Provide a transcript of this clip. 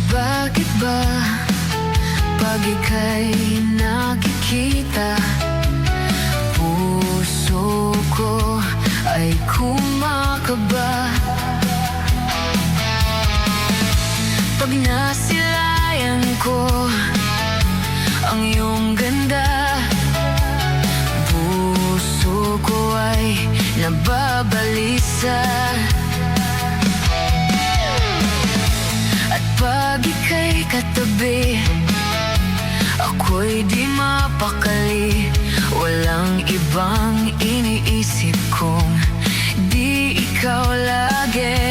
Bakit ba pag ika'y nakikita, puso ko ay kumakaba? Pag nasilayan ko ang iyong ganda, puso ko ay nababalisa. At pag ika'y katabi, ako'y di mapakali. Walang ibang iniisip kung di ikaw lagi.